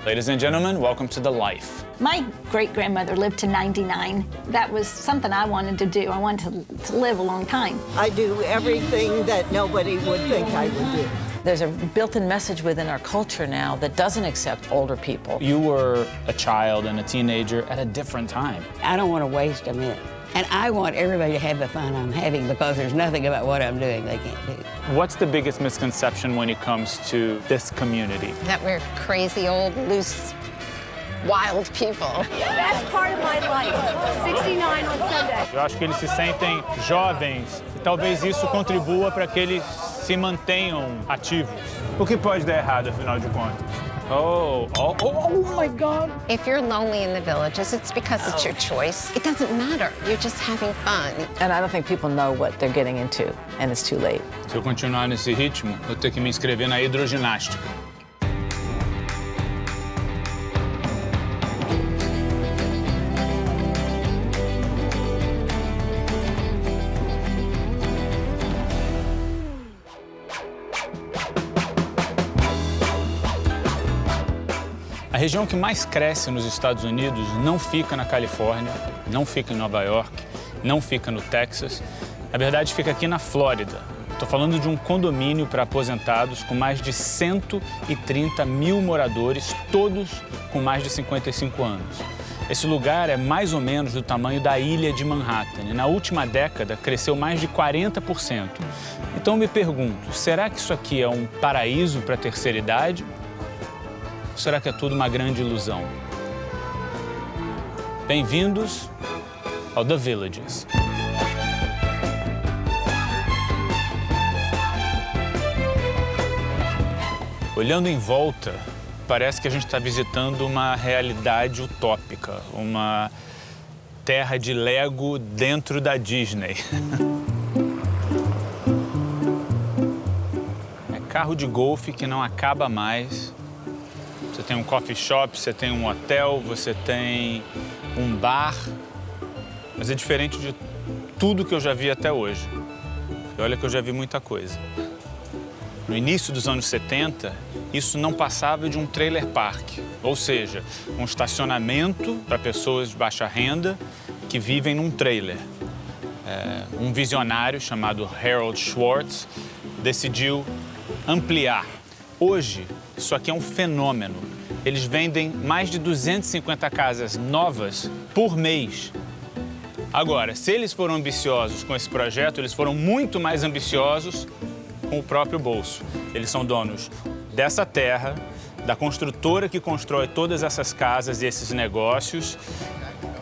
Ladies and gentlemen, welcome to The Life. My great-grandmother lived to 99. That was something I wanted to do. I wanted to live a long time. I do everything that nobody would think I would do. There's a built-in message within our culture now that doesn't accept older people. You were a child and a teenager at a different time. I don't want to waste a minute. And I want everybody to have the fun I'm having because there's nothing about what I'm doing they can't do. What's the biggest misconception when it comes to this community? That we're crazy, old, loose, wild people. Best part of my life, 69 on Sunday. Eu acho que eles se sentem jovens e talvez isso contribua para que eles se mantenham ativos. O que pode dar errado, afinal de contas? Oh my God. If you're lonely in the villages, it's because it's your choice. It doesn't matter. You're just having fun. And I don't think people know what they're getting into, and it's too late. Se eu continuar nesse ritmo, vou ter que me inscrever na hidroginástica. A região que mais cresce nos Estados Unidos não fica na Califórnia, não fica em Nova York, não fica no Texas. Na verdade, fica aqui na Flórida. Estou falando de um condomínio para aposentados com mais de 130 mil moradores, todos com mais de 55 anos. Esse lugar é mais ou menos do tamanho da ilha de Manhattan e na última década cresceu mais de 40%. Então me pergunto, será que isso aqui é um paraíso para a terceira idade? Ou será que é tudo uma grande ilusão? Bem-vindos ao The Villages. Olhando em volta, parece que a gente está visitando uma realidade utópica, uma terra de Lego dentro da Disney. É carro de golfe que não acaba mais. Você tem um coffee shop, você tem um hotel, você tem um bar, mas é diferente de tudo que eu já vi até hoje. E olha que eu já vi muita coisa. No início dos anos 70, isso não passava de um trailer park, ou seja, um estacionamento para pessoas de baixa renda que vivem num trailer. Um visionário chamado Harold Schwartz decidiu ampliar. Hoje, isso aqui é um fenômeno. Eles vendem mais de 250 casas novas por mês. Agora, se eles foram ambiciosos com esse projeto, eles foram muito mais ambiciosos com o próprio bolso. Eles são donos dessa terra, da construtora que constrói todas essas casas e esses negócios,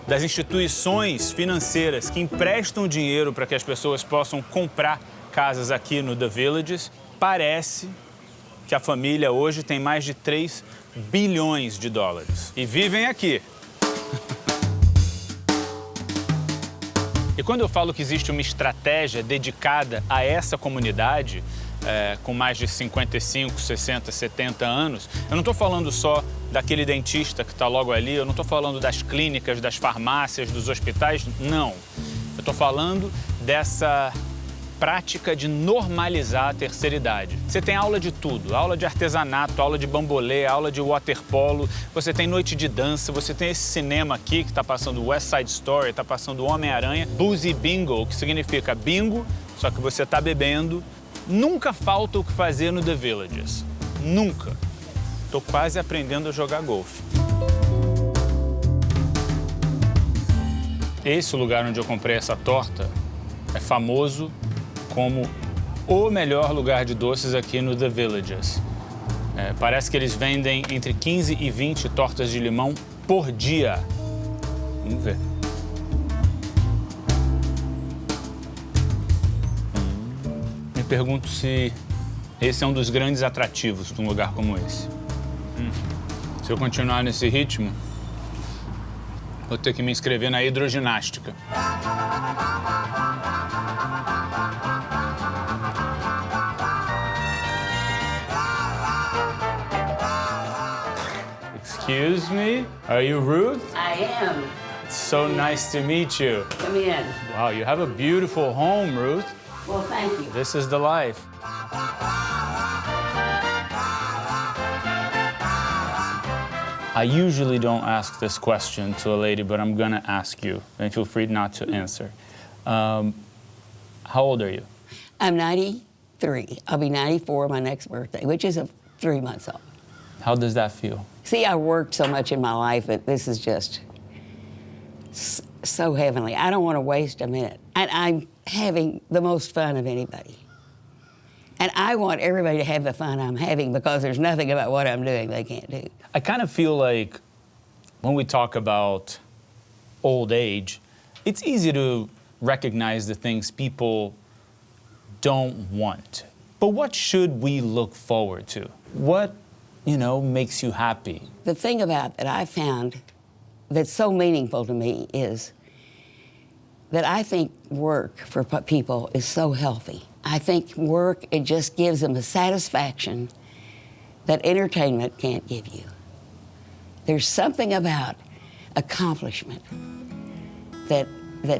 das instituições financeiras que emprestam dinheiro para que as pessoas possam comprar casas aqui no The Villages. Parece que a família hoje tem mais de 3 bilhões de dólares e vivem aqui. E quando eu falo que existe uma estratégia dedicada a essa comunidade, com mais de 55, 60, 70 anos, eu não estou falando só daquele dentista que está logo ali, eu não estou falando das clínicas, das farmácias, dos hospitais, não. Eu estou falando dessa prática de normalizar a terceira idade. Você tem aula de tudo, aula de artesanato, aula de bambolê, aula de waterpolo, você tem noite de dança, você tem esse cinema aqui que está passando West Side Story, está passando Homem-Aranha, Boozy Bingo, que significa bingo, só que você está bebendo. Nunca falta o que fazer no The Villages, nunca. Estou quase aprendendo a jogar golfe. Esse lugar onde eu comprei essa torta é famoso como o melhor lugar de doces aqui no The Villages. Parece que eles vendem entre 15 e 20 tortas de limão por dia. Vamos ver. Me pergunto se esse é um dos grandes atrativos de um lugar como esse. Se eu continuar nesse ritmo, vou ter que me inscrever na hidroginástica. Excuse me, are you Ruth? I am. It's so nice to meet you. Come in. Wow, you have a beautiful home, Ruth. Well, thank you. This is the life. I usually don't ask this question to a lady, but I'm gonna ask you, and feel free not to answer. How old are you? I'm 93. I'll be 94 my next birthday, which is 3 months off. How does that feel? See, I worked so much in my life that this is just so heavenly. I don't want to waste a minute. And I'm having the most fun of anybody. And I want everybody to have the fun I'm having because there's nothing about what I'm doing they can't do. I kind of feel like when we talk about old age, it's easy to recognize the things people don't want. But what should we look forward to? What, makes you happy? The thing about that I found that's so meaningful to me is that I think work for people is so healthy. I think work, it just gives them a satisfaction that entertainment can't give you. There's something about accomplishment that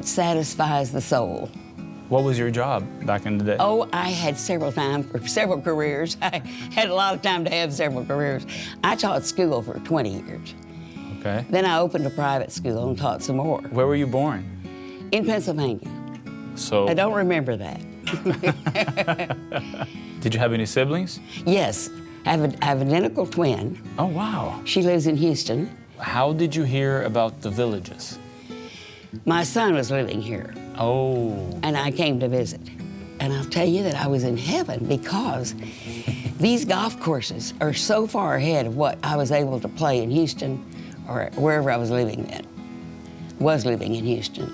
satisfies the soul. What was your job back in the day? Oh, I had several careers. I had a lot of time to have several careers. I taught school for 20 years. Okay. Then I opened a private school and taught some more. Where were you born? In Pennsylvania. So. I don't remember that. Did you have any siblings? Yes, I have an identical twin. Oh, wow. She lives in Houston. How did you hear about the Villages? My son was living here. Oh. And I came to visit. And I'll tell you that I was in heaven because these golf courses are so far ahead of what I was able to play in Houston or wherever I was living then. Was living in Houston,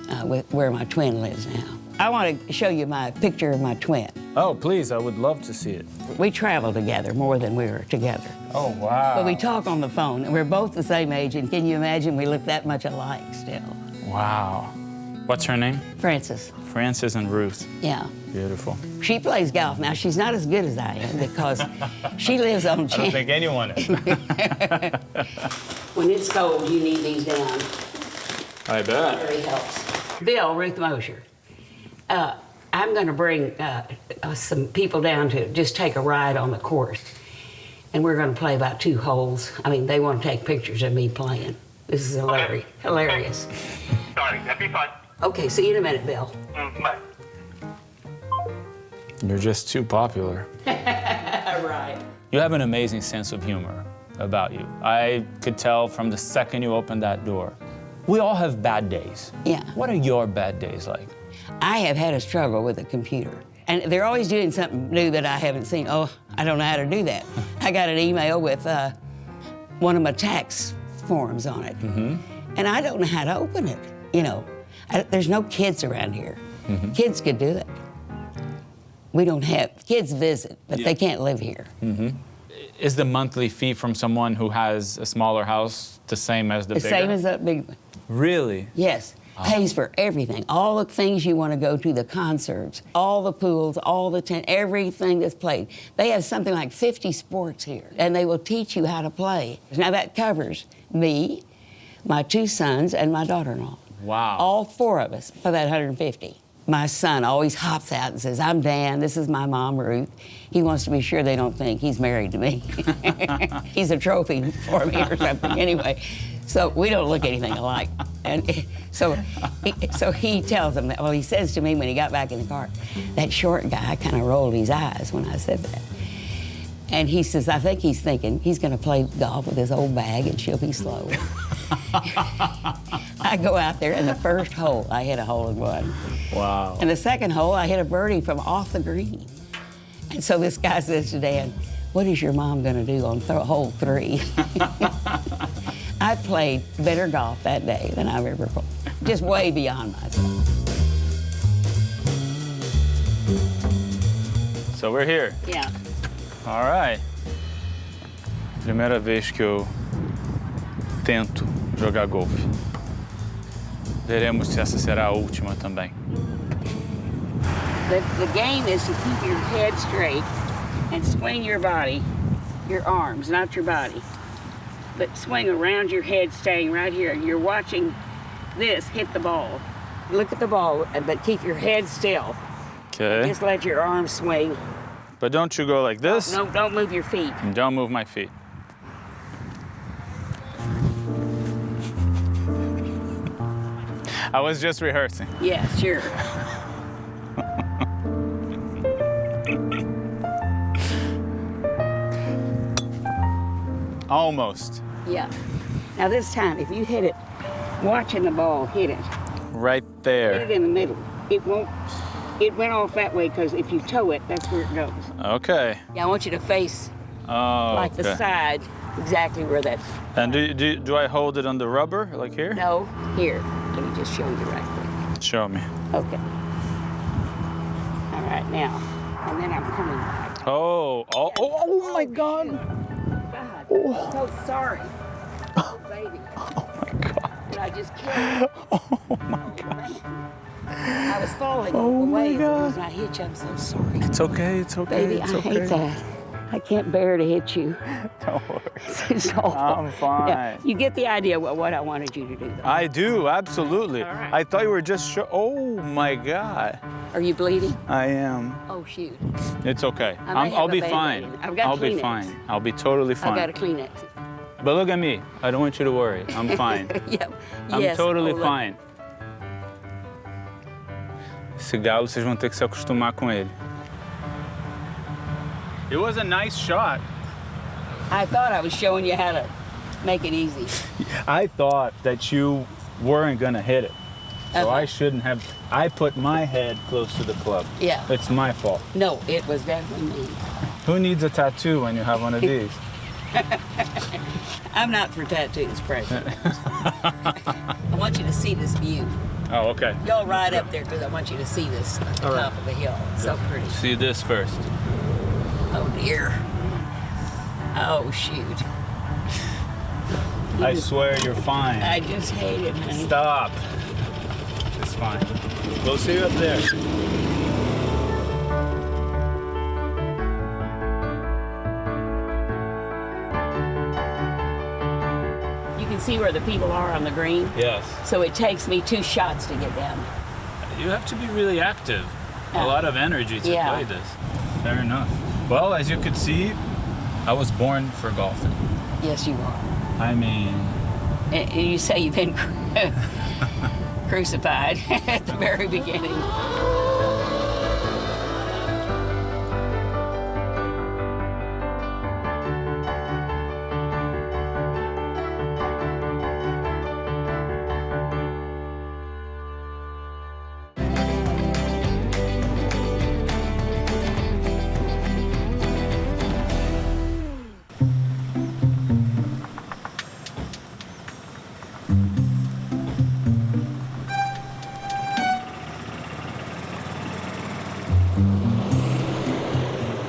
where my twin lives now. I want to show you my picture of my twin. Oh, please, I would love to see it. We travel together more than we were together. Oh, wow. But we talk on the phone, and we're both the same age, and can you imagine we look that much alike still? Wow. What's her name? Frances. Frances and Ruth. Yeah. Beautiful. She plays golf. Now, she's not as good as I am because she lives on I don't think anyone is. When it's cold, you need these down. I bet. Very helps. Bill, Ruth Mosher. I'm going to bring some people down to just take a ride on the course. And we're going to play about 2 holes. I mean, they want to take pictures of me playing. This is hilarious. Sorry, that'd be fine. Okay, see you in a minute, Bill. Bye. You're just too popular. Right. You have an amazing sense of humor about you. I could tell from the second you opened that door. We all have bad days. Yeah. What are your bad days like? I have had a struggle with a computer. And they're always doing something new that I haven't seen. Oh, I don't know how to do that. I got an email with one of my tax forms on it. Mm-hmm. And I don't know how to open it, there's no kids around here. Mm-hmm. Kids could do it. We don't have, kids visit, but they can't live here. Mm-hmm. Is the monthly fee from someone who has a smaller house the same as the bigger? The same as that big one. Really? Yes. Pays for everything. All the things you want to go to, the concerts, all the pools, all the tent, everything that's played. They have something like 50 sports here, and they will teach you how to play. Now that covers me, my 2 sons, and my daughter-in-law. Wow. All 4 of us for that 150. My son always hops out and says, I'm Dan, this is my mom, Ruth. He wants to be sure they don't think he's married to me. He's a trophy for me or something. Anyway, so we don't look anything alike. And so he tells them that, well, he says to me when he got back in the car, that short guy kind of rolled his eyes when I said that. And he says, I think he's thinking he's going to play golf with his old bag and she'll be slow. I go out there, and the first hole, I hit a hole-in-one. Wow. And the second hole, I hit a birdie from off the green. And so this guy says to Dan, what is your mom going to do on hole 3? I played better golf that day than I've ever played, just way beyond myself. So we're here. Yeah. All right. Primeira vez que eu tento jogar golfe. Veremos se essa será a última também. The game is to keep your head straight and swing your body, your arms, not your body. But swing around your head, staying right here. You're watching this hit the ball. Look at the ball, but keep your head still. Okay. Just let your arms swing. But don't you go like this? No, don't move your feet. And don't move my feet. I was just rehearsing. Yeah, sure. Almost. Yeah. Now this time, if you hit it, watching the ball hit it, Right hit there. it in the middle. It won't. It went off that way because if you toe it, that's where it goes. Okay. Yeah, I want you to face Oh, like the okay. side, exactly where that's. And do I hold it on the rubber, like here? No, here. Let me just show you right quick. Show me. Okay. All right, now, and then I'm coming back. Oh my God. God, I'm so sorry. Oh, baby. Oh my God. And I just can't. Oh my God. I was falling Oh, my away God. when I hit you. I'm so sorry. It's okay, it's okay, Baby, it's I okay. hate that. I can't bear to hit you. Don't worry. It's awful. I'm fine. Yeah, you get the idea what I wanted you to do, though. I do, absolutely. All right. I thought you were just oh my God. Are you bleeding? I am. Oh, shoot. It's okay. I might I'll have a be Band-Aid. fine. I've got I'll be Kleenex. fine. I'll be totally fine. I've got to clean it. But look at me. I don't want you to worry. I'm fine. Yep. I'm Yes. totally Oh, look. fine. Esse galo, vocês vão ter que se acostumar com ele. It was a nice shot. I thought I was showing you how to make it easy. I thought that you weren't gonna hit it. So Uh-huh. I shouldn't have. I put my head close to the club. Yeah. It's my fault. No, it was definitely me. Who needs a tattoo when you have one of these? I'm not for tattoos, Precious. I want you to see this view. Oh, okay. Go right up there because I want you to see this at the All right. top of the hill. It's so pretty. See this first. Oh, dear. Oh, shoot. I swear you're fine. I just hate it, honey. Stop. It's fine. We'll see you up there. You can see where the people are on the green. Yes. So it takes me 2 shots to get down. You have to be really active. Yeah. A lot of energy to Yeah. play this. Fair enough. Well, as you could see, I was born for golfing. Yes, you are. I mean, And you say you've been crucified at the very beginning.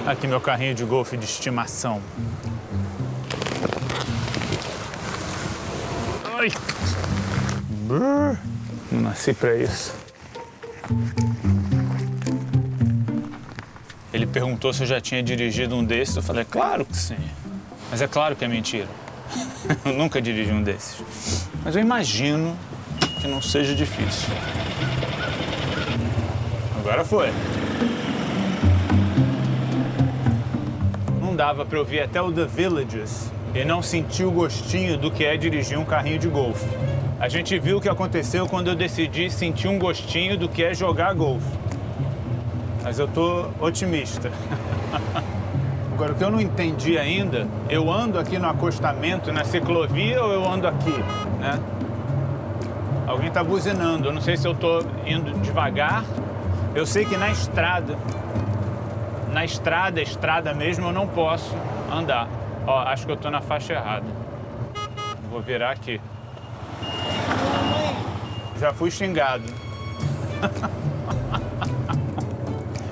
aqui meu carrinho de golfe de estimação. Ai! Brrr. Não nasci pra isso. Ele perguntou se eu já tinha dirigido um desses. Eu falei, claro que sim. Mas é claro que é mentira. Eu nunca dirigi um desses. Mas eu imagino que não seja difícil. Agora foi. Não dava pra eu vir até o The Villages e não sentir o gostinho do que é dirigir um carrinho de golfe. A gente viu o que aconteceu quando eu decidi sentir um gostinho do que é jogar golfe. Mas eu tô otimista. Agora, o que eu não entendi ainda, eu ando aqui no acostamento, na ciclovia, ou eu ando aqui, né? Alguém tá buzinando, eu não sei se eu tô indo devagar. Eu sei que na estrada mesmo, eu não posso andar. Ó, acho que eu tô na faixa errada. Vou virar aqui. Já fui xingado.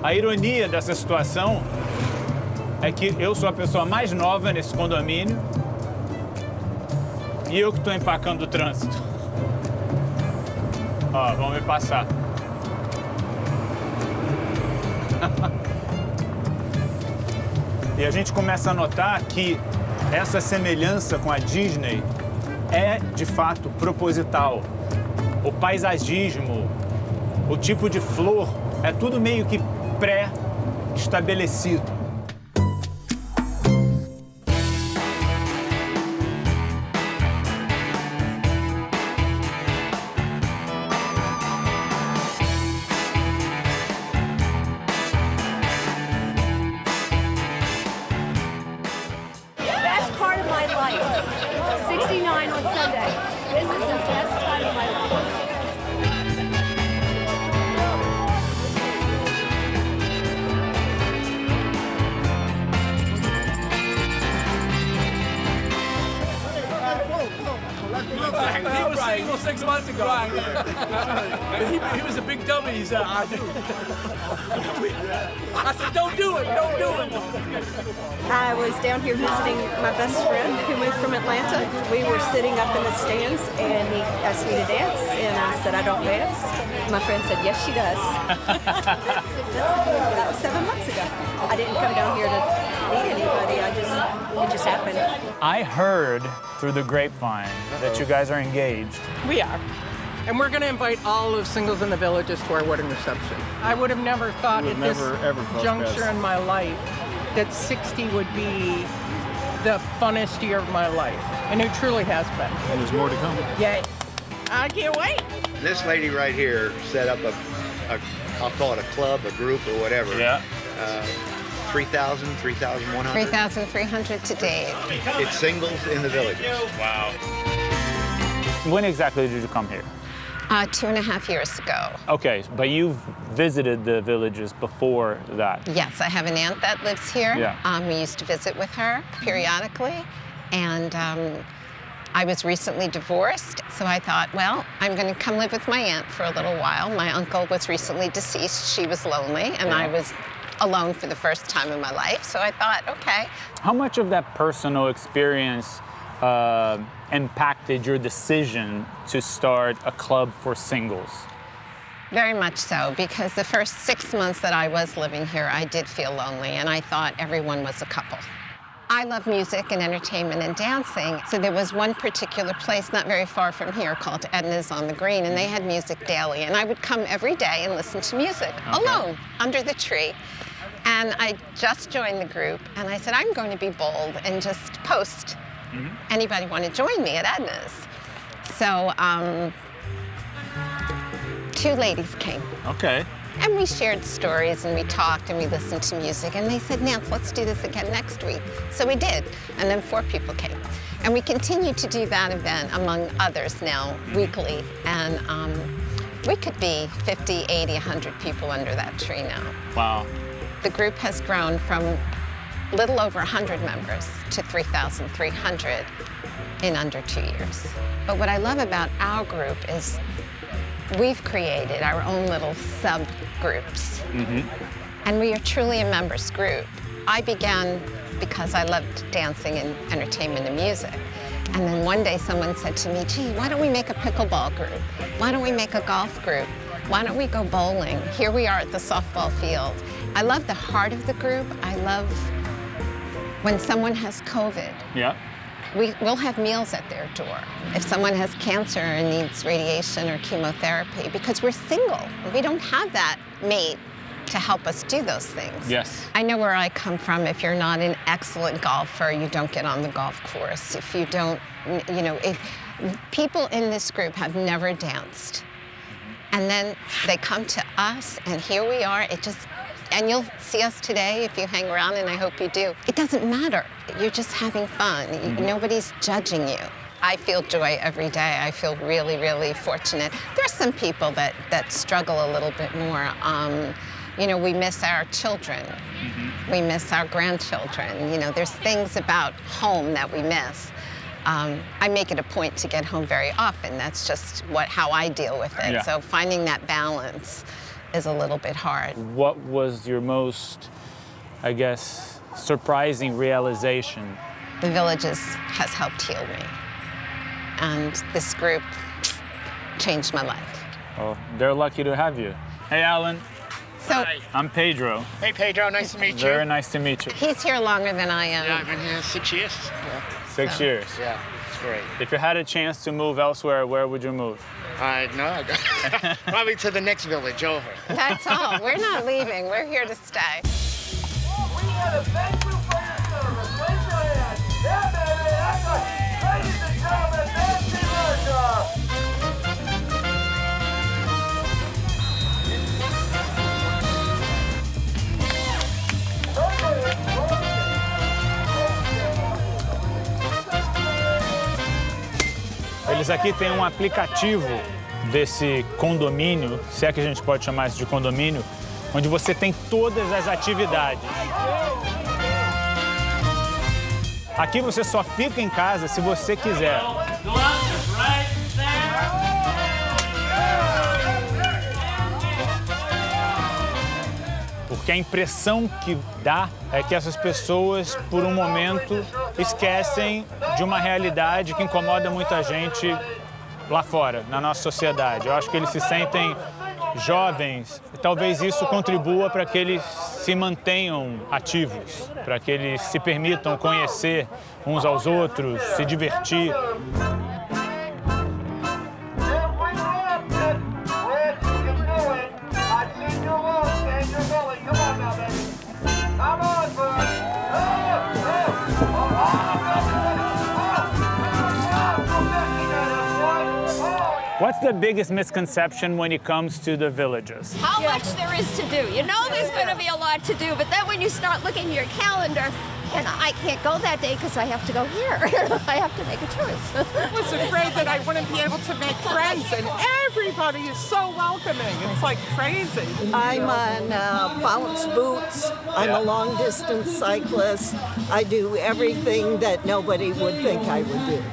A ironia dessa situação é que eu sou a pessoa mais nova nesse condomínio e eu que estou empacando o trânsito. Ó, vão me passar. E a gente começa a notar que essa semelhança com a Disney é, de fato, proposital. O paisagismo, o tipo de flor, é tudo meio que pré-estabelecido. single 6 months ago. He was a big dummy. He said, I do. I said, don't do it, don't do it. I was down here visiting my best friend who moved from Atlanta. We were sitting up in the stands, and he asked me to dance, and I said, I don't dance. My friend said, yes, she does. That was 7 months ago. I didn't come down here to meet anybody. It just happened. I heard through the grapevine that you guys are engaged. We are. And we're going to invite all of singles in the villages to our wedding reception. I would have never thought at this juncture in my life that 60 would be the funnest year of my life. And it truly has been. And there's more to come. Yay. I can't wait. This lady right here set up I'll call it a club, a group, or whatever. Yeah. 3,000, 3,100. 3,300 to date. It's singles in the villages. Wow. When exactly did you come here? 2.5 years ago. Okay, but you've visited the villages before that. Yes, I have an aunt that lives here. Yeah. We used to visit with her periodically, and I was recently divorced, so I thought, well, I'm going to come live with my aunt for a little while. My uncle was recently deceased. She was lonely, and I was alone for the first time in my life, so I thought, okay. How much of that personal experience impacted your decision to start a club for singles? Very much so, because the first 6 months that I was living here, I did feel lonely, and I thought everyone was a couple. I love music and entertainment and dancing, so there was one particular place not very far from here called Edna's on the Green, and they had music daily, and I would come every day and listen to music, alone, under the tree. And I just joined the group, and I said, I'm going to be bold and just post. Anybody want to join me at Edna's? So 2 ladies came. Okay. And we shared stories, and we talked, and we listened to music, and they said, Nance, let's do this again next week. So we did, and then 4 people came. And we continue to do that event, among others now, weekly, and we could be 50, 80, 100 people under that tree now. Wow. The group has grown from a little over 100 members to 3,300 in under 2 years. But what I love about our group is we've created our own little subgroups. And we are truly a members group. I began because I loved dancing and entertainment and music. And then one day someone said to me, gee, why don't we make a pickleball group? Why don't we make a golf group? Why don't we go bowling? Here we are at the softball field. I love the heart of the group. I love when someone has COVID. Yeah. We'll have meals at their door. If someone has cancer and needs radiation or chemotherapy, because we're single. We don't have that mate to help us do those things. Yes. I know where I come from. If you're not an excellent golfer, you don't get on the golf course. If you don't, if people in this group have never danced, and then they come to us, and here we are, and you'll see us today if you hang around, and I hope you do. It doesn't matter. You're just having fun. Nobody's judging you. I feel joy every day. I feel really, really fortunate. There's some people that struggle a little bit more. We miss our children. We miss our grandchildren. There's things about home that we miss. I make it a point to get home very often. That's just how I deal with it. Yeah. So finding that balance is a little bit hard. What was your most, I guess, surprising realization? The Villages has helped heal me. And this group changed my life. Oh, they're lucky to have you. Hey, Alan. So, I'm Pedro. Hey, Pedro, nice to meet you. Very nice to meet you. He's here longer than I am. Yeah, I've been here 6 years. Yeah. 6 years? Yeah, it's great. If you had a chance to move elsewhere, where would you move? No, probably to the next village over. That's all. We're not leaving. We're here to stay. We got a thank you for your service. Raise your hand. Yeah, baby. I got it. Ladies and gentlemen, Nancy Murdoch. Eles aqui têm um aplicativo desse condomínio, se é que a gente pode chamar isso de condomínio, onde você tem todas as atividades. Aqui você só fica em casa se você quiser. que a impressão que dá é que essas pessoas, por um momento, esquecem de uma realidade que incomoda muita gente lá fora, na nossa sociedade. Eu acho que eles se sentem jovens e talvez isso contribua para que eles se mantenham ativos, para que eles se permitam conhecer uns aos outros, se divertir. What's the biggest misconception when it comes to the villages? How much there is to do. You know there's going to be a lot to do, but then when you start looking at your calendar, and I can't go that day because I have to go here. I have to make a choice. I was afraid that I wouldn't be able to make friends, and everybody is so welcoming. It's like crazy. I'm on bounce boots. I'm a long-distance cyclist. I do everything that nobody would think I would do.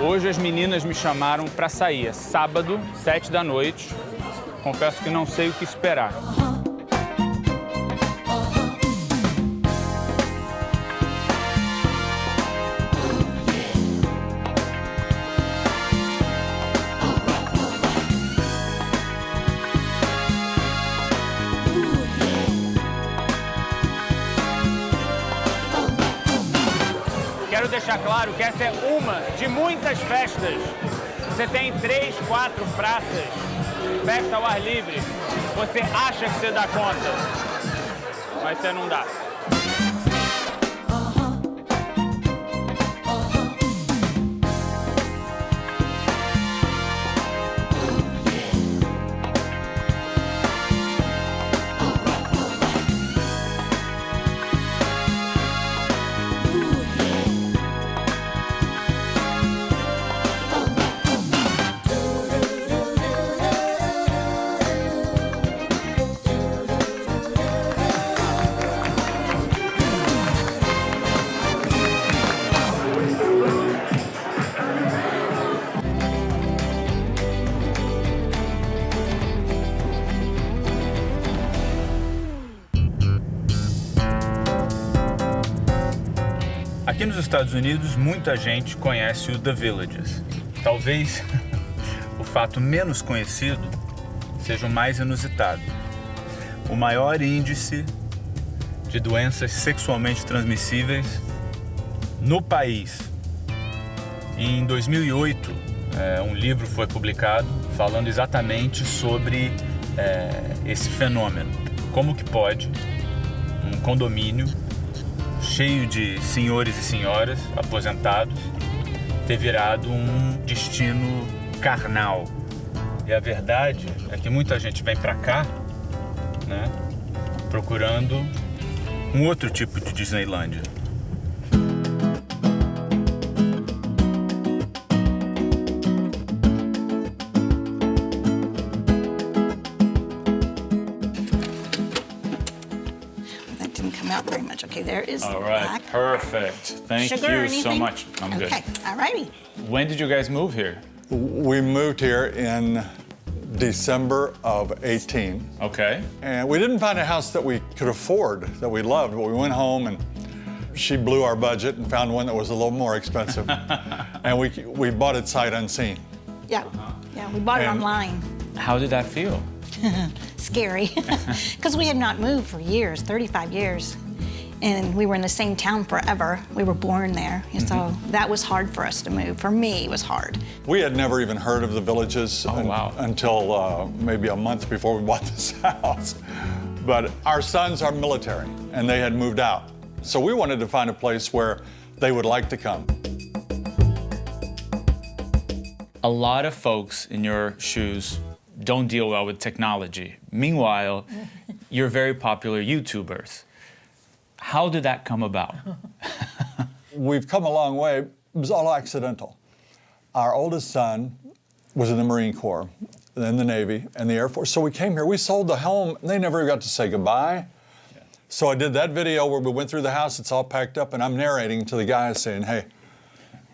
Hoje as meninas me chamaram para sair. É sábado, 7 da noite. Confesso que não sei o que esperar. Quero deixar claro que essa é uma de muitas festas. Você tem 3, 4 praças, festa ao ar livre. Você acha que você dá conta, mas você não dá. Aqui nos Estados Unidos, muita gente conhece o The Villages. Talvez o fato menos conhecido seja o mais inusitado. O maior índice de doenças sexualmente transmissíveis no país. Em 2008, um livro foi publicado falando exatamente sobre esse fenômeno. Como que pode um condomínio cheio de senhores e senhoras aposentados ter virado um destino carnal. E a verdade é que muita gente vem para cá, né, procurando um outro tipo de Disneylândia. Very much. Okay, there is all right, black. Perfect. Thank Sugar you so much. I'm good. Okay, all righty. When did you guys move here? We moved here in December of 18. Okay. And we didn't find a house that we could afford, that we loved, but we went home and she blew our budget and found one that was a little more expensive. And we bought it sight unseen. Yeah, yeah, we bought it online. How did that feel? Scary, because we had not moved for years, 35 years. And we were in the same town forever. We were born there. And so that was hard for us to move. For me, it was hard. We had never even heard of the Villages until maybe a month before we bought this house. But our sons are military, and they had moved out. So we wanted to find a place where they would like to come. A lot of folks in your shoes don't deal well with technology. Meanwhile, you're very popular YouTubers. How did that come about? We've come a long way. It was all accidental. Our oldest son was in the Marine Corps, then the Navy, and the Air Force. So we came here. We sold the home, and they never got to say goodbye. Yeah. So I did that video where we went through the house. It's all packed up, and I'm narrating to the guys saying, hey,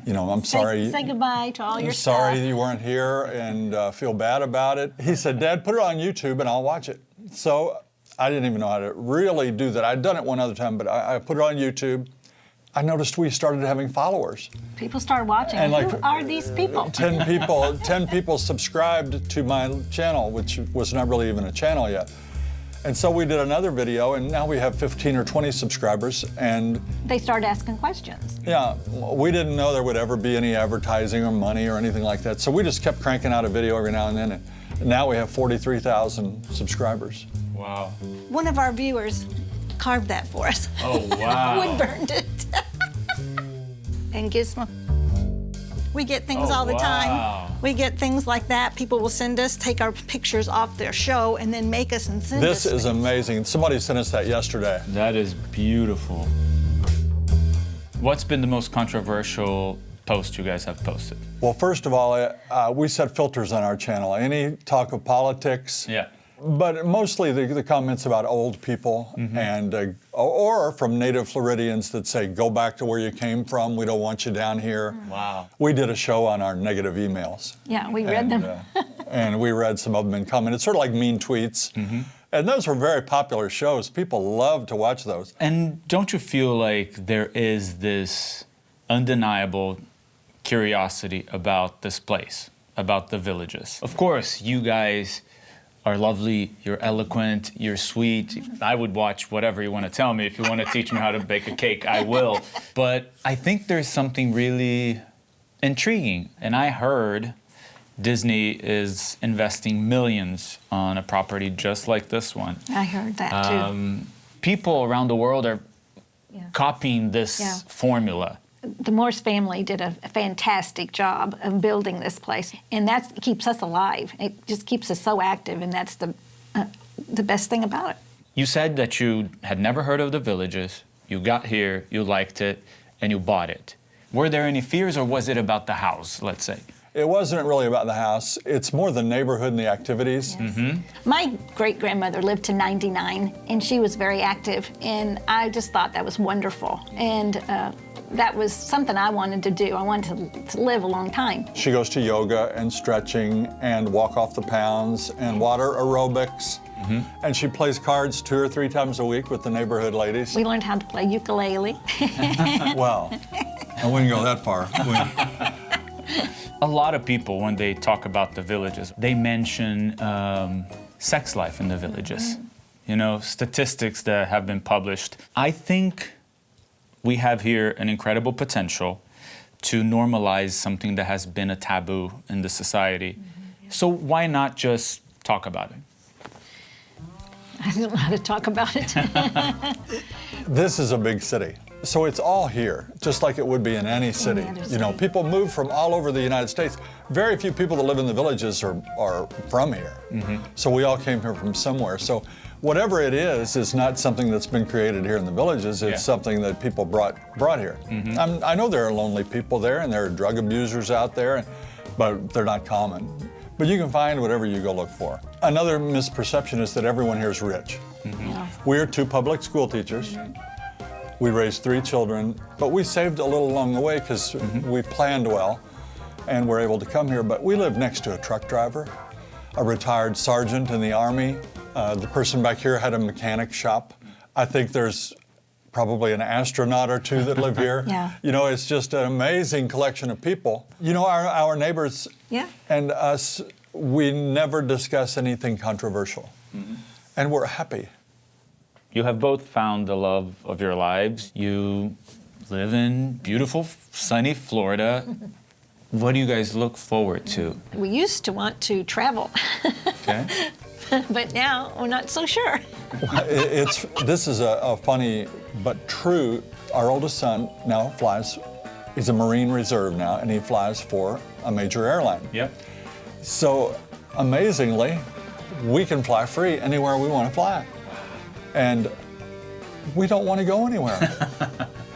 you know, I'm sorry. Say goodbye to all your stuff. Sorry you weren't here and feel bad about it. He said, Dad, put it on YouTube and I'll watch it. So I didn't even know how to really do that. I'd done it one other time, but I put it on YouTube. I noticed we started having followers. People started watching. And who are these people? 10 people subscribed to my channel, which was not really even a channel yet. And so we did another video, and now we have 15 or 20 subscribers, and they started asking questions. Yeah, we didn't know there would ever be any advertising or money or anything like that. So we just kept cranking out a video every now and then, and now we have 43,000 subscribers. Wow. One of our viewers carved that for us. Oh, wow. Wood burned it. And Gizmo. We get things all the time. We get things like that. People will send us, take our pictures off their show, and then make us and send us. This is amazing. Somebody sent us that yesterday. That is beautiful. What's been the most controversial post you guys have posted? Well, first of all, we set filters on our channel. Any talk of politics. Yeah. But mostly the comments about old people and or from native Floridians that say, go back to where you came from. We don't want you down here. Wow. We did a show on our negative emails. Yeah, we read them. And we read some of them in comment. It's sort of like mean tweets. And those were very popular shows. People love to watch those. And don't you feel like there is this undeniable curiosity about this place, about the villages? Of course, you guys are lovely, you're eloquent, you're sweet. I would watch whatever you want to tell me. If you want to teach me how to bake a cake, I will. But I think there's something really intriguing. And I heard Disney is investing millions on a property just like this one. I heard that too. People around the world are copying this formula. The Morse family did a fantastic job of building this place, and that keeps us alive. It just keeps us so active, and that's the best thing about it. You said that you had never heard of the villages. You got here, you liked it, and you bought it. Were there any fears, or was it about the house, let's say? It wasn't really about the house. It's more the neighborhood and the activities. Yes. My great-grandmother lived to 99, and she was very active, and I just thought that was wonderful. And that was something I wanted to do. I wanted to live a long time. She goes to yoga and stretching and walk off the pounds and water aerobics. And she plays cards 2 or 3 times a week with the neighborhood ladies. We learned how to play ukulele. Well, I wouldn't go that far. A lot of people, when they talk about the villages, they mention sex life in the villages. You know, statistics that have been published. I think we have here an incredible potential to normalize something that has been a taboo in the society. So why not just talk about it? I don't know how to talk about it. This is a big city. So it's all here, just like it would be in any city. You know, people move from all over the United States. Very few people that live in the villages are from here. So we all came here from somewhere. So whatever it is not something that's been created here in the villages. It's something that people brought here. I know there are lonely people there, and there are drug abusers out there, but they're not common. But you can find whatever you go look for. Another misperception is that everyone here is rich. We're 2 public school teachers. We raised 3 children, but we saved a little along the way because we planned well and were able to come here. But we live next to a truck driver, a retired sergeant in the Army. The person back here had a mechanic shop. I think there's probably an astronaut or 2 that live here. You know, it's just an amazing collection of people. You know, our neighbors and us, we never discuss anything controversial. And we're happy. You have both found the love of your lives. You live in beautiful, sunny Florida. What do you guys look forward to? We used to want to travel. Okay. But now we're not so sure. This is a funny but true. Our oldest son now flies. He's a Marine Reserve now, and he flies for a major airline. Yep. So amazingly, we can fly free anywhere we want to fly, and we don't want to go anywhere.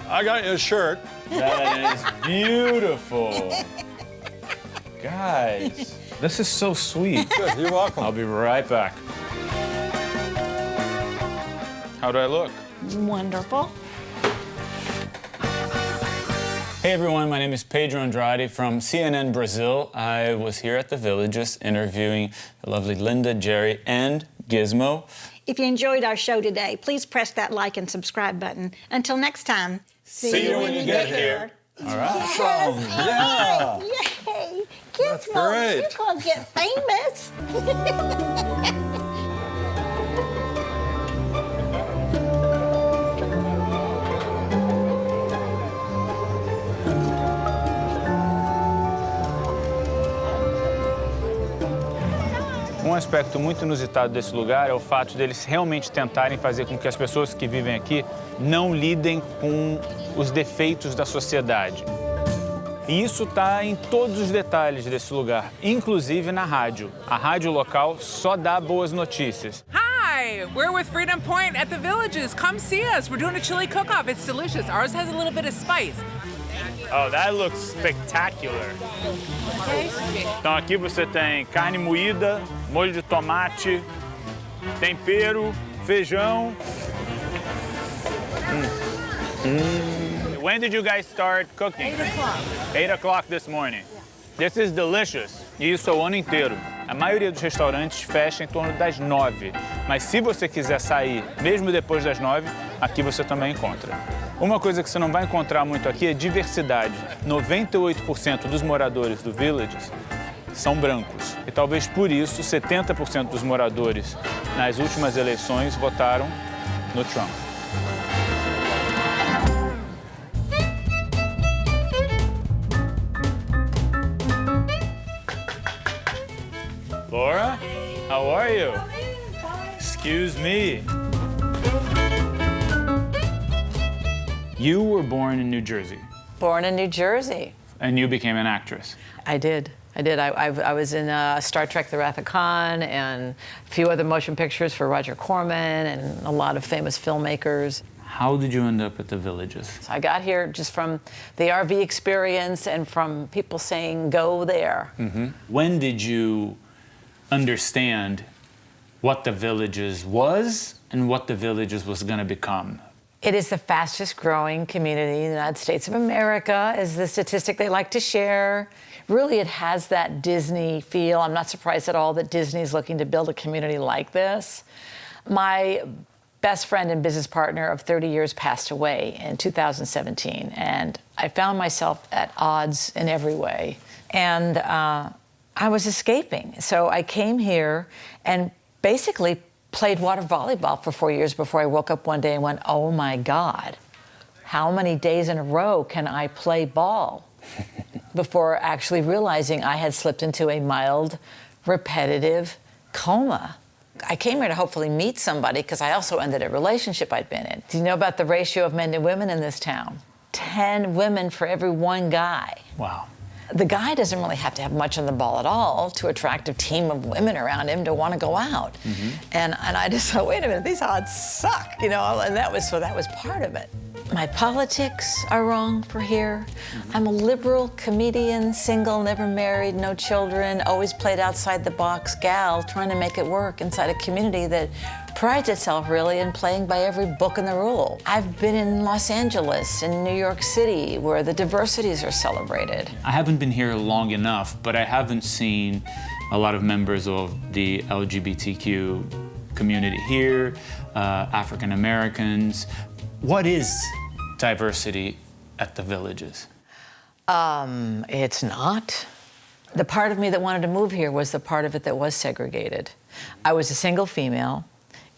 I got you a shirt. That is beautiful. Guys, this is so sweet. Good, you're welcome. I'll be right back. How do I look? Wonderful. Hey everyone, my name is Pedro Andrade from CNN Brazil. I was here at the Villages interviewing the lovely Linda, Jerry, and Gizmo. If you enjoyed our show today, please press that like and subscribe button. Until next time, see you when you get here. All right. Awesome. Yeah. Yay! That's great. You're gonna get famous. Um aspecto muito inusitado desse lugar é o fato deles realmente tentarem fazer com que as pessoas que vivem aqui não lidem com os defeitos da sociedade. E isso está em todos os detalhes desse lugar, inclusive na rádio. A rádio local só dá boas notícias. Hi, we're with Freedom Point at the Villages. Come see us. We're doing a chili cook-off. It's delicious. Ours has a little bit of spice. Oh, that looks spectacular. Então aqui você tem carne moída, molho de tomate, tempero, feijão. When did you guys start cooking? 8 o'clock. 8 o'clock this morning. This is delicious. E isso é o ano inteiro. A maioria dos restaurantes fecha em torno das 9. Mas se você quiser sair, mesmo depois das 9, aqui você também encontra. Uma coisa que você não vai encontrar muito aqui é diversidade. 98% dos moradores do Villages são brancos. E talvez por isso 70% dos moradores nas últimas eleições votaram no Trump. Laura, how are you? Excuse me. You were born in New Jersey. Born in New Jersey. And you became an actress. I did. I was in Star Trek The Wrath of Khan and a few other motion pictures for Roger Corman and a lot of famous filmmakers. How did you end up at the Villages? So I got here just from the RV experience and from people saying, go there. Mm-hmm. When did you understand what the Villages was and what the Villages was going to become? It is the fastest growing community in the United States of America, is the statistic they like to share. Really, it has that Disney feel. I'm not surprised at all that Disney is looking to build a community like this. My best friend and business partner of 30 years passed away in 2017, and I found myself at odds in every way. And I was escaping. So I came here and basically played water volleyball for 4 years before I woke up one day and went, oh my God, how many days in a row can I play ball? Before actually realizing I had slipped into a mild, repetitive coma. I came here to hopefully meet somebody because I also ended a relationship I'd been in. Do you know about the ratio of men to women in this town? 10 women for every one guy. Wow. The guy doesn't really have to have much on the ball at all to attract a team of women around him to want to go out. Mm-hmm. And I just thought, wait a minute, these odds suck, you know, and that was part of it. My politics are wrong for here. Mm-hmm. I'm a liberal comedian, single, never married, no children, always played outside the box gal, trying to make it work inside a community that prides itself really in playing by every book in the rule. I've been in Los Angeles, in New York City, where the diversities are celebrated. I haven't been here long enough, but I haven't seen a lot of members of the LGBTQ community here, African Americans. What is diversity at the Villages? It's not. The part of me that wanted to move here was the part of it that was segregated. I was a single female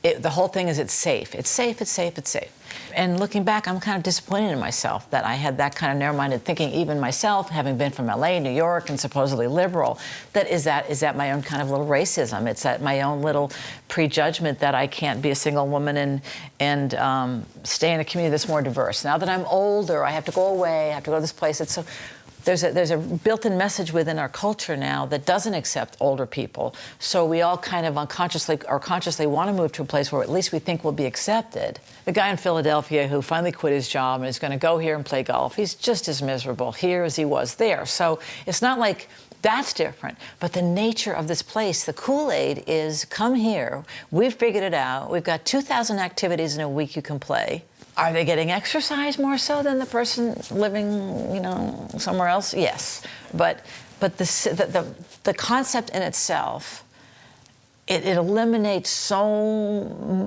The whole thing is it's safe. It's safe, it's safe, it's safe. And looking back, I'm kind of disappointed in myself that I had that kind of narrow-minded thinking, even myself, having been from LA, New York, and supposedly liberal, is that my own kind of little racism. It's that my own little prejudgment that I can't be a single woman and stay in a community that's more diverse. Now that I'm older, I have to go away, I have to go to this place. It's so... There's a built-in message within our culture now that doesn't accept older people. So we all kind of unconsciously or consciously want to move to a place where at least we think we'll be accepted. The guy in Philadelphia who finally quit his job and is going to go here and play golf, he's just as miserable here as he was there. So it's not like that's different. But the nature of this place, the Kool-Aid is come here. We've figured it out. We've got 2,000 activities in a week you can play. Are they getting exercise more so than the person living, somewhere else? Yes, but the concept in itself, it eliminates so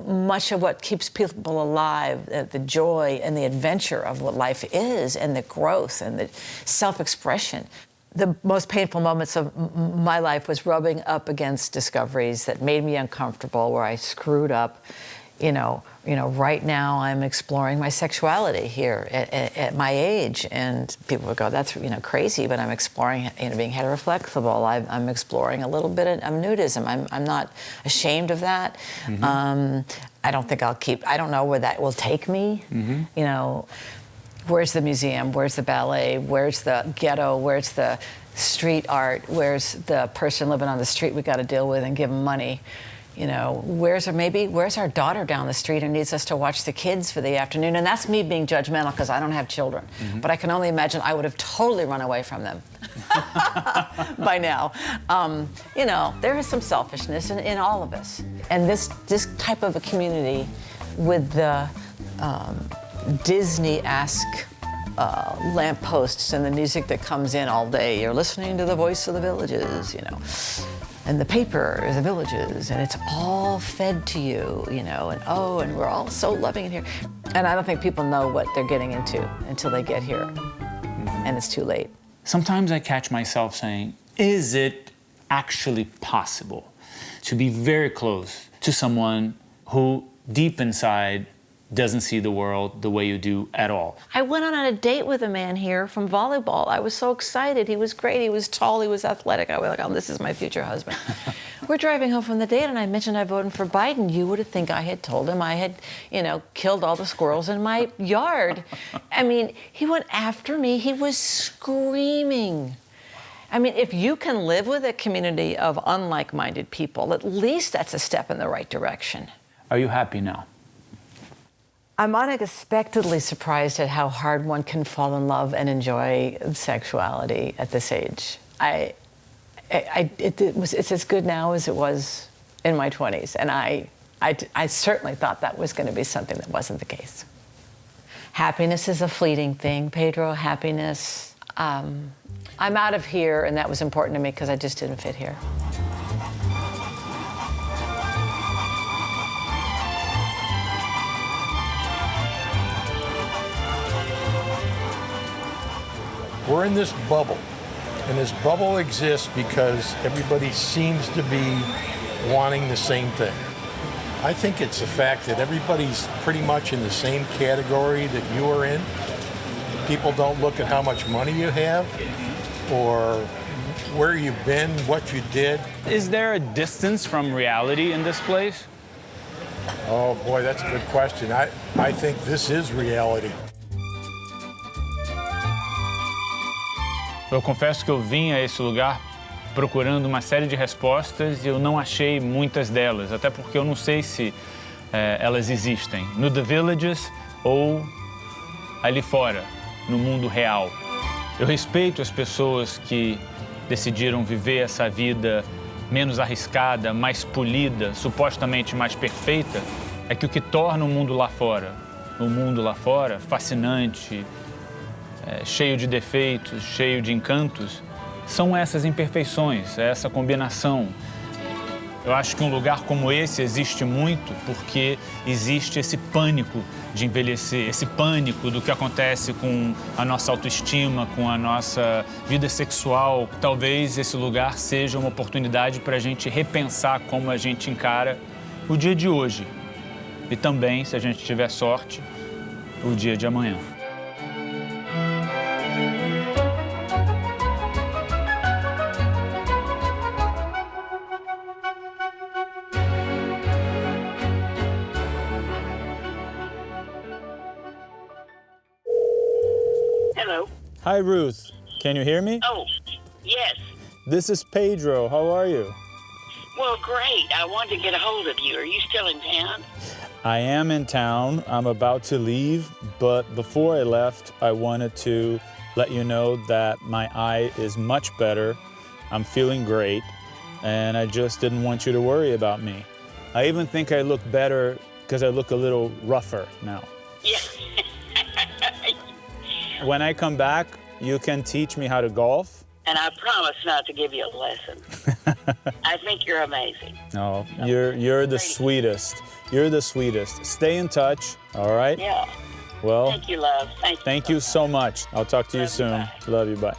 much of what keeps people alive, the joy and the adventure of what life is, and the growth and the self-expression. The most painful moments of my life was rubbing up against discoveries that made me uncomfortable, where I screwed up. Right now I'm exploring my sexuality here at my age, and people would go, that's crazy, but I'm exploring being heteroflexible. I'm exploring a little bit of nudism. I'm not ashamed of that. Mm-hmm. I don't think I don't know where that will take me. Mm-hmm. Where's the museum? Where's the ballet? Where's the ghetto? Where's the street art? Where's the person living on the street we got to deal with and give them money? Where's our daughter down the street who needs us to watch the kids for the afternoon? And that's me being judgmental because I don't have children. Mm-hmm. But I can only imagine I would have totally run away from them by now. There is some selfishness in all of us. And this type of a community with the Disney-esque lampposts and the music that comes in all day. You're listening to the voice of the villages, and the paper is the villages, and it's all fed to you, and we're all so loving in here. And I don't think people know what they're getting into until they get here, and it's too late. Sometimes I catch myself saying, is it actually possible to be very close to someone who deep inside doesn't see the world the way you do at all? I went on a date with a man here from volleyball. I was so excited. He was great. He was tall. He was athletic. I was like, oh, this is my future husband. We're driving home from the date, and I mentioned I voted for Biden. You would think I had told him I had, killed all the squirrels in my yard. I mean, he went after me. He was screaming. I mean, if you can live with a community of unlike-minded people, at least that's a step in the right direction. Are you happy now? I'm unexpectedly surprised at how hard one can fall in love and enjoy sexuality at this age. It's as good now as it was in my 20s, and I certainly thought that was going to be something that wasn't the case. Happiness is a fleeting thing, Pedro. Happiness. I'm out of here, and that was important to me because I just didn't fit here. We're in this bubble, and this bubble exists because everybody seems to be wanting the same thing. I think it's the fact that everybody's pretty much in the same category that you are in. People don't look at how much money you have or where you've been, what you did. Is there a distance from reality in this place? Oh boy, that's a good question. I think this is reality. Eu confesso que eu vim a esse lugar procurando uma série de respostas e eu não achei muitas delas, até porque eu não sei se elas existem no The Villages ou ali fora, no mundo real. Eu respeito as pessoas que decidiram viver essa vida menos arriscada, mais polida, supostamente mais perfeita. É que o que torna o mundo lá fora, fascinante, cheio de defeitos, cheio de encantos, são essas imperfeições, essa combinação. Eu acho que um lugar como esse existe muito porque existe esse pânico de envelhecer, esse pânico do que acontece com a nossa autoestima, com a nossa vida sexual. Talvez esse lugar seja uma oportunidade para a gente repensar como a gente encara o dia de hoje. e também, se a gente tiver sorte, o dia de amanhã. Hello. Hi, Ruth. Can you hear me? Oh, yes. This is Pedro. How are you? Well, great. I wanted to get a hold of you. Are you still in town? I am in town. I'm about to leave, but before I left, I wanted to let you know that my eye is much better. I'm feeling great, and I just didn't want you to worry about me. I even think I look better because I look a little rougher now. Yes. When I come back, you can teach me how to golf. And I promise not to give you a lesson. I think you're amazing. Oh, you're the sweetest. You're the sweetest. Stay in touch, all right? Yeah. Well, Thank you, love. thank you so much. I'll talk to you soon. Love you, bye.